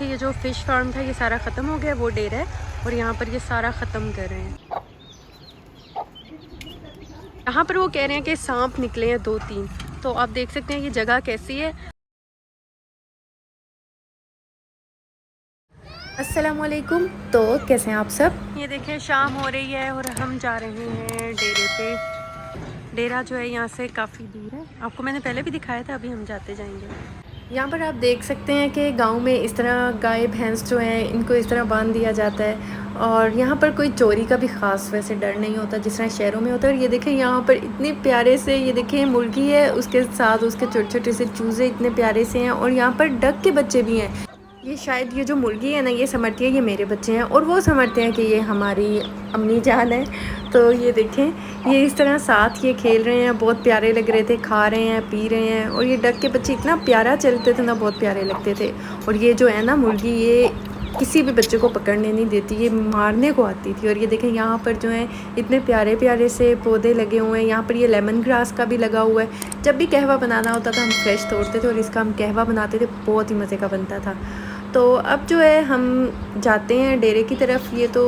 देखिए ये जो फ़िश फार्म था ये सारा ख़त्म हो गया, वो डेरा है और यहाँ पर ये सारा ख़त्म कर रहे हैं। यहाँ पर वो कह रहे हैं कि सांप निकले हैं 2-3, तो आप देख सकते हैं ये जगह कैसी है। अस्सलामुअलैकुम। तो कैसे हैं आप सब? ये देखें शाम हो रही है और हम जा रहे हैं डेरे पे। डेरा जो है यहाँ से काफ़ी दूर है, आपको मैंने पहले भी दिखाया था, अभी हम जाते जाएंगे। यहाँ पर आप देख सकते हैं कि गांव में इस तरह गाय भैंस जो हैं इनको इस तरह बांध दिया जाता है और यहाँ पर कोई चोरी का भी ख़ास वैसे डर नहीं होता जिस तरह शहरों में होता है। और ये देखें यहाँ पर इतने प्यारे से, ये देखें मुर्गी है, उसके साथ उसके छोटे छोटे से चूज़े इतने प्यारे से हैं और यहाँ पर डक के बच्चे भी हैं। ये शायद ये जो मुर्गी है ना ये समझती है ये मेरे बच्चे हैं और वो समझते हैं कि ये हमारी अम्मी जान है। तो ये देखें ये इस तरह साथ ये खेल रहे हैं, बहुत प्यारे लग रहे थे, खा रहे हैं पी रहे हैं। और ये डक के बच्चे इतना प्यारा चलते थे ना, बहुत प्यारे लगते थे। और ये जो है ना मुर्गी ये किसी भी बच्चे को पकड़ने नहीं देती, ये मारने को आती थी। और ये देखें यहाँ पर जो है इतने प्यारे प्यारे से पौधे लगे हुए हैं। यहाँ पर ये लेमन ग्रास का भी लगा हुआ है। जब भी कहवा बनाना होता था हम फ्रेश तोड़ते थे और इसका हम कहवा बनाते थे, बहुत ही मज़े का बनता था। तो अब जो है हम जाते हैं डेरे की तरफ। ये तो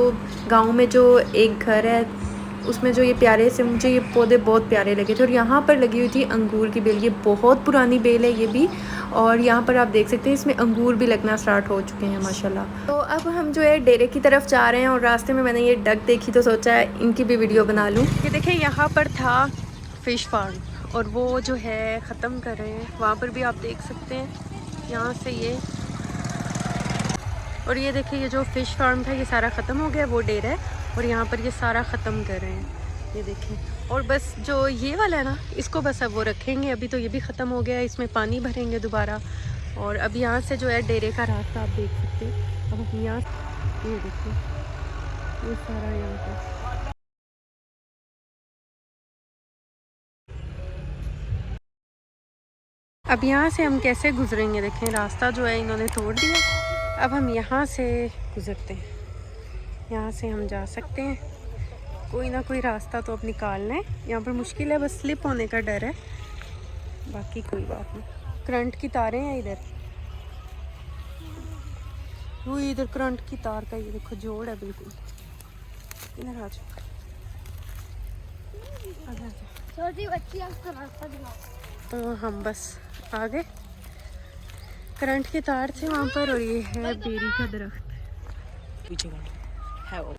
गांव में जो एक घर है उसमें जो ये प्यारे से, मुझे ये पौधे बहुत प्यारे लगे थे। और यहाँ पर लगी हुई थी अंगूर की बेल, ये बहुत पुरानी बेल है ये भी। और यहाँ पर आप देख सकते हैं इसमें अंगूर भी लगना स्टार्ट हो चुके हैं माशाल्लाह। तो अब हम जो है डेरे की तरफ जा रहे हैं और रास्ते में मैंने ये डक देखी तो सोचा है इनकी भी वीडियो बना लूँ। ये देखें यहाँ पर था फ़िश फार्म और वो जो है ख़त्म कर रहे हैं। वहाँ पर भी आप देख सकते हैं यहाँ से ये, और ये देखिए ये जो फ़िश फार्म था ये सारा ख़त्म हो गया, वो डेरा है और यहाँ पर ये सारा ख़त्म कर रहे हैं। ये देखें, और बस जो ये वाला है ना इसको बस अब वो रखेंगे। अभी तो ये भी ख़त्म हो गया है, इसमें पानी भरेंगे दोबारा। और अब यहाँ से जो है डेरे का रास्ता आप देख सकते हैं। अब हम यहाँ, ये देखिए ये सारा यहाँ पर, अब यहाँ से हम कैसे गुजरेंगे। देखें रास्ता जो है इन्होंने तोड़ दिया। अब हम यहाँ से गुजरते हैं, यहाँ से हम जा सकते हैं। कोई ना कोई रास्ता तो अब निकालना है। यहाँ पर मुश्किल है, बस स्लिप होने का डर है, बाकी कोई बात नहीं। करंट की तारें हैं इधर, वो इधर करंट की तार का ये देखो जोड़ है बिल्कुल। इधर आ जाओ, छोटी बच्ची आपको रास्ता दिखाओ। तो हम बस आ गए, करंट की तार थी वहाँ पर और ये है बेरी का दरख्त पीछे है वो।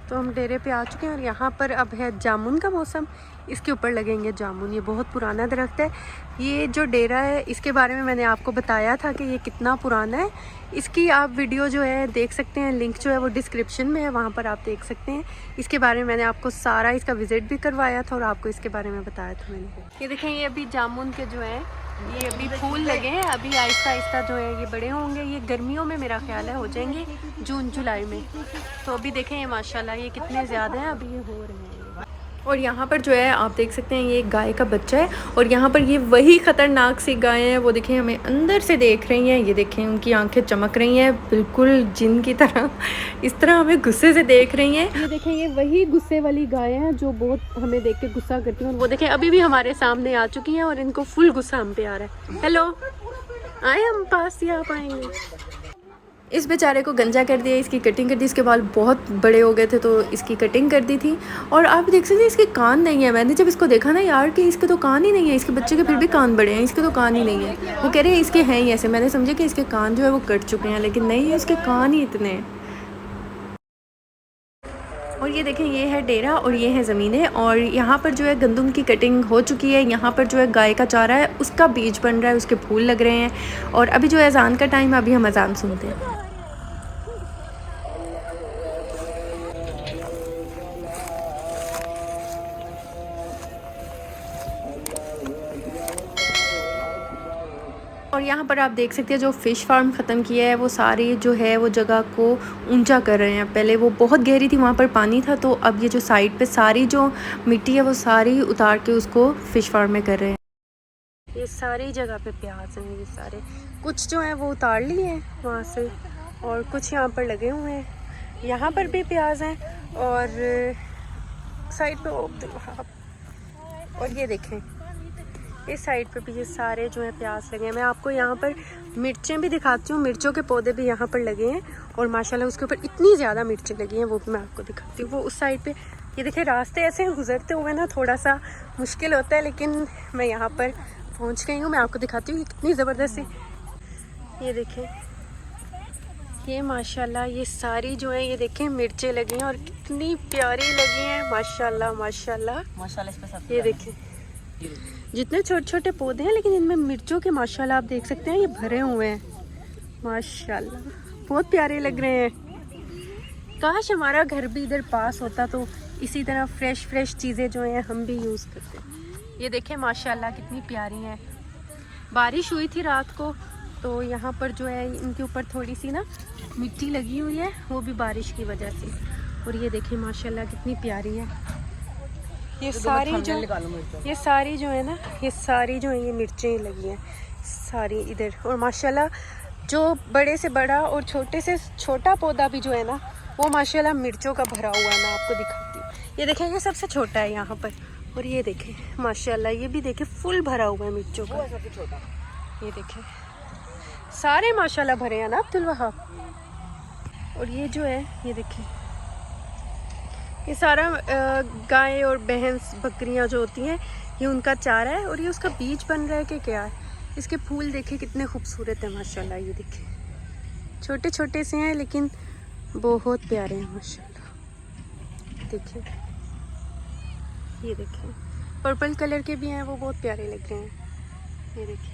तो हम डेरे पे आ चुके हैं और यहाँ पर अब है जामुन का मौसम, इसके ऊपर लगेंगे जामुन। ये बहुत पुराना दरख्त है। ये जो डेरा है इसके बारे में मैंने आपको बताया था कि ये कितना पुराना है। इसकी आप वीडियो जो है देख सकते हैं, लिंक जो है वो डिस्क्रिप्शन में है, वहाँ पर आप देख सकते हैं। इसके बारे में मैंने आपको सारा इसका विज़िट भी करवाया था और आपको इसके बारे में बताया था मैंने। ये देखें ये अभी जामुन के जो है ये अभी फूल लगे हैं, अभी आहिस्ता आहिस्ता जो है ये बड़े होंगे। ये गर्मियों में मेरा ख्याल है हो जाएंगे, जून जुलाई में। तो अभी देखें ये माशाल्लाह ये कितने ज़्यादा हैं, अभी ये हो रहे हैं। और यहाँ पर जो है आप देख सकते हैं ये एक गाय का बच्चा है और यहाँ पर ये वही ख़तरनाक सी गाय है। वो देखें हमें अंदर से देख रही हैं, ये देखें उनकी आंखें चमक रही हैं बिल्कुल जिन की तरह, इस तरह हमें गुस्से से देख रही हैं। ये देखें ये वही गुस्से वाली गाय हैं जो बहुत हमें देख के गुस्सा करती हैं। वो देखें अभी भी हमारे सामने आ चुकी हैं और इनको फुल गुस्सा हम पे आ रहा है। हेलो, आए हम पास ही आप आएंगे। इस बेचारे को गंजा कर दिया, इसकी कटिंग कर दी, इसके बाल बहुत बड़े हो गए थे तो इसकी कटिंग कर दी थी। और आप देख सकते हैं इसके कान नहीं है। मैंने जब इसको देखा ना यार कि इसके तो कान ही नहीं है, इसके बच्चे के फिर भी कान बड़े हैं, इसके तो कान ही नहीं है। वो कह रहे हैं इसके हैं ही ऐसे। मैंने समझा कि इसके कान जो है वो कट चुके हैं, लेकिन नहीं है, इसके कान ही इतने हैं। और ये देखें ये है डेरा और ये है ज़मीनें और यहाँ पर जो है गंदम की कटिंग हो चुकी है। यहाँ पर जो है गाय का चारा है उसका बीज बन रहा है, उसके फूल लग रहे हैं। और अभी जो है अजान का टाइम है, अभी हम अजान सुनते हैं। और यहाँ पर आप देख सकते हैं जो फ़िश फार्म ख़त्म किया है वो सारी जो है वो जगह को ऊंचा कर रहे हैं। पहले वो बहुत गहरी थी, वहाँ पर पानी था, तो अब ये जो साइड पे सारी जो मिट्टी है वो सारी उतार के उसको फ़िश फार्म में कर रहे हैं। ये सारी जगह पे प्याज हैं, ये सारे कुछ जो हैं वो उतार लिए हैं वहाँ से और कुछ यहाँ पर लगे हुए हैं। यहाँ पर भी प्याज हैं और साइड पे और ये देखें इस साइड पे भी ये सारे जो है प्याज लगे हैं। मैं आपको यहाँ पर मिर्चें भी दिखाती हूँ, मिर्चों के पौधे भी यहाँ पर लगे हैं और माशाल्लाह उसके ऊपर इतनी ज़्यादा मिर्चें लगी हैं, वो भी मैं आपको दिखाती हूँ। वो उस साइड पे ये देखिए रास्ते ऐसे गुजरते हुए ना थोड़ा सा मुश्किल होता है, लेकिन मैं यहाँ पर पहुँच गई हूँ। मैं आपको दिखाती हूँ कितनी ज़बरदस्त ये देखें, ये माशाल्लाह ये सारी जो है ये देखें मिर्चें लगी हैं और कितनी प्यारी लगी हैं माशाल्लाह माशाल्लाह माशाल्लाह। इस पे ये देखें जितने छोटे छोटे पौधे हैं लेकिन इनमें मिर्चों के माशाल्लाह आप देख सकते हैं ये भरे हुए हैं माशाल्लाह, बहुत प्यारे लग रहे हैं। काश हमारा घर भी इधर पास होता तो इसी तरह फ्रेश चीज़ें जो हैं हम भी यूज़ करते। ये देखें माशाल्लाह कितनी प्यारी हैं। बारिश हुई थी रात को तो यहाँ पर जो है इनके ऊपर थोड़ी सी ना मिट्टी लगी हुई है, वो भी बारिश की वजह से। और ये देखें माशाल्लाह कितनी प्यारी है। ये सारी जो है ना ये सारी जो है ये मिर्चें लगी हैं सारी इधर। और माशाल्लाह जो बड़े से बड़ा और छोटे से छोटा पौधा भी जो है ना वो माशाल्लाह मिर्चों का भरा हुआ है। मैं आपको दिखाती हूँ, ये देखें ये सबसे छोटा है यहाँ पर। और ये देखें माशाल्लाह ये भी देखें फुल भरा हुआ है मिर्चों का। ये देखें सारे माशाल्लाह भरे हैं ना अब्दुल वहाब। और ये जो है ये देखें ये सारा गाय और भैंस बकरियां जो होती हैं ये उनका चारा है। और ये उसका बीज बन रहा है कि क्या है। इसके फूल देखें कितने खूबसूरत हैं माशाल्लाह। ये देखें छोटे छोटे से हैं लेकिन बहुत प्यारे हैं माशाल्लाह। देखिए ये देखें पर्पल कलर के भी हैं, वो बहुत प्यारे लग रहे हैं। ये देखिए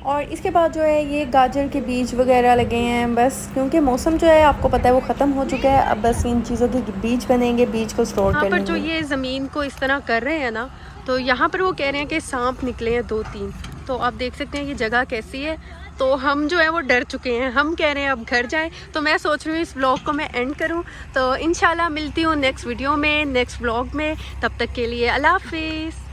और इसके बाद जो है ये गाजर के बीज वगैरह लगे हैं बस, क्योंकि मौसम जो है आपको पता है वो ख़त्म हो चुका है। अब बस इन चीज़ों के बीज बनेंगे, बीज को स्टोर कर लेंगे। पर जो ये ज़मीन को इस तरह कर रहे हैं ना तो यहाँ पर वो कह रहे हैं कि सांप निकले हैं 2-3। तो आप देख सकते हैं ये जगह कैसी है। तो हम जो है वो डर चुके हैं, हम कह रहे हैं अब घर जाएं। तो मैं सोच रही हूँ इस व्लॉग को मैं एंड करूँ। तो इंशाल्लाह मिलती हूँ नेक्स्ट वीडियो में, नेक्स्ट व्लॉग में। तब तक के लिए अल्लाह हाफिज़।